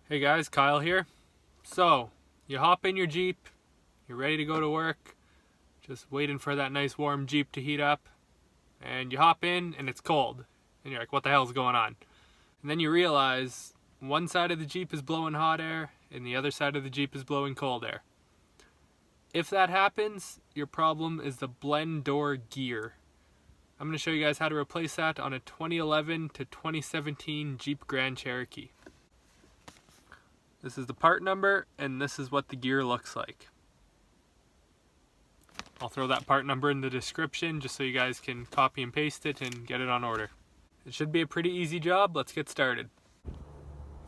Hey guys, Kyle here. So, you hop in your Jeep, you're ready to go to work, just waiting for that nice warm Jeep to heat up, and you hop in and it's cold, and you're like, what the hell's going on? And then you realize one side of the Jeep is blowing hot air and the other side of the Jeep is blowing cold air. If that happens, your problem is the blend door gear. I'm going to show you guys how to replace that on a 2011 to 2017 Jeep Grand Cherokee. This is the part number, and this is what the gear looks like. I'll throw that part number in the description just so you guys can copy and paste it and get it on order. It should be a pretty easy job. Let's get started.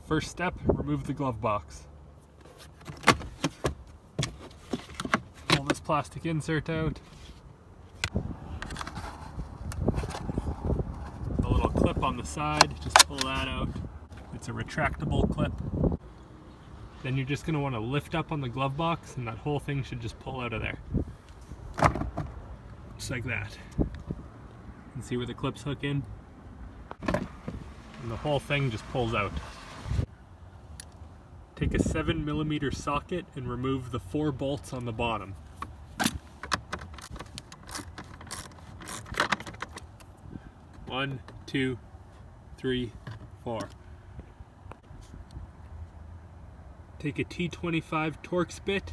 First step, remove the glove box. Pull this plastic insert out. A little clip on the side, just pull that out. It's a retractable clip. Then you're just going to want to lift up on the glove box and that whole thing should just pull out of there. Just like that. And see where the clips hook in? And the whole thing just pulls out. Take a 7mm socket and remove the 4 bolts on the bottom. One, two, three, 4. Take a T25 torx bit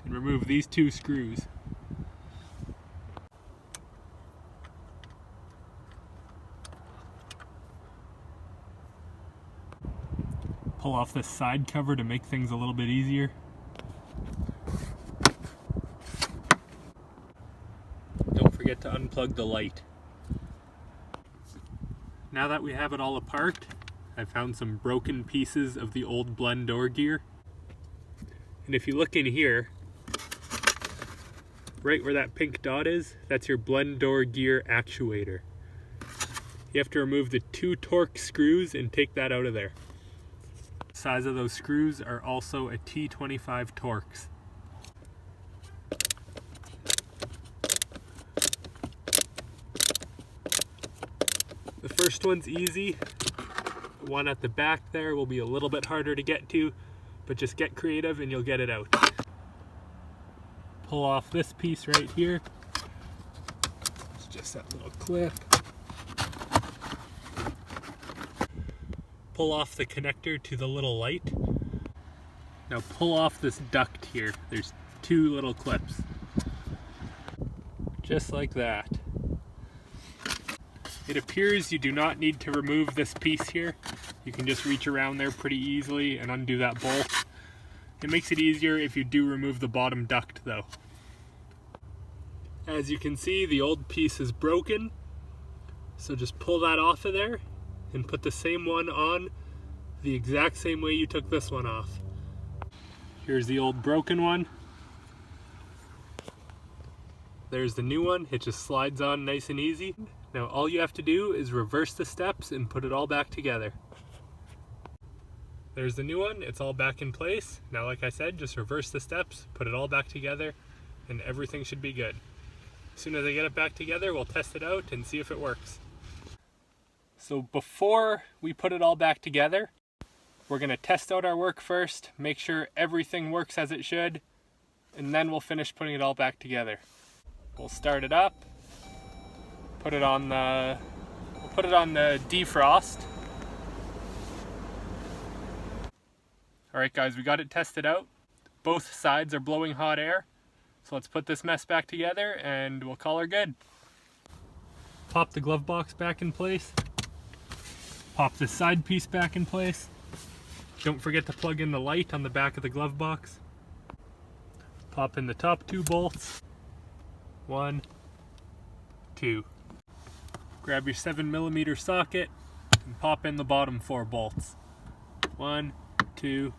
and remove these 2 screws. Pull off this side cover to make things a little bit easier. Don't forget to unplug the light. Now that we have it all apart, I found some broken pieces of the old blend door gear. And if you look in here, right where that pink dot is, that's your blend door gear actuator. You have to remove the 2 torx screws and take that out of there. The size of those screws are also a T25 torx. The first one's easy. The one at the back there will be a little bit harder to get to, but just get creative and you'll get it out. Pull off this piece right here. It's just that little clip. Pull off the connector to the little light. Now pull off this duct here. There's 2 little clips. Just like that. It appears you do not need to remove this piece here. You can just reach around there pretty easily and undo that bolt. It makes it easier if you do remove the bottom duct though. As you can see, the old piece is broken. So just pull that off of there and put the same one on the exact same way you took this one off. Here's the old broken one. There's the new one. It just slides on nice and easy. Now all you have to do is reverse the steps and put it all back together. There's the new one. It's all back in place. Now like I said, just reverse the steps, put it all back together, and everything should be good. As soon as I get it back together, we'll test it out and see if it works. So before we put it all back together, we're going to test out our work first, make sure everything works as it should, and then we'll finish putting it all back together. We'll start it up, put it on the defrost. Alright guys, we got it tested out. Both sides are blowing hot air. So let's put this mess back together and we'll call her good. Pop the glove box back in place. Pop this side piece back in place. Don't forget to plug in the light on the back of the glove box. Pop in the top 2 bolts. 1, 2. Grab your 7mm socket and pop in the bottom 4 bolts. 1, 2,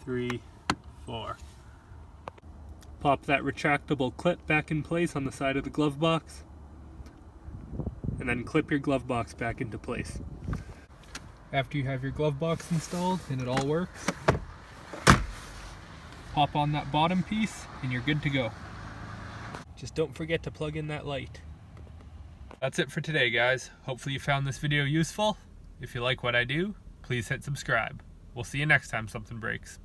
3, 4. Pop that retractable clip back in place on the side of the glove box. And then clip your glove box back into place. After you have your glove box installed and it all works, pop on that bottom piece and you're good to go. Just don't forget to plug in that light. That's it for today, guys. Hopefully you found this video useful. If you like what I do, please hit subscribe. We'll see you next time something breaks.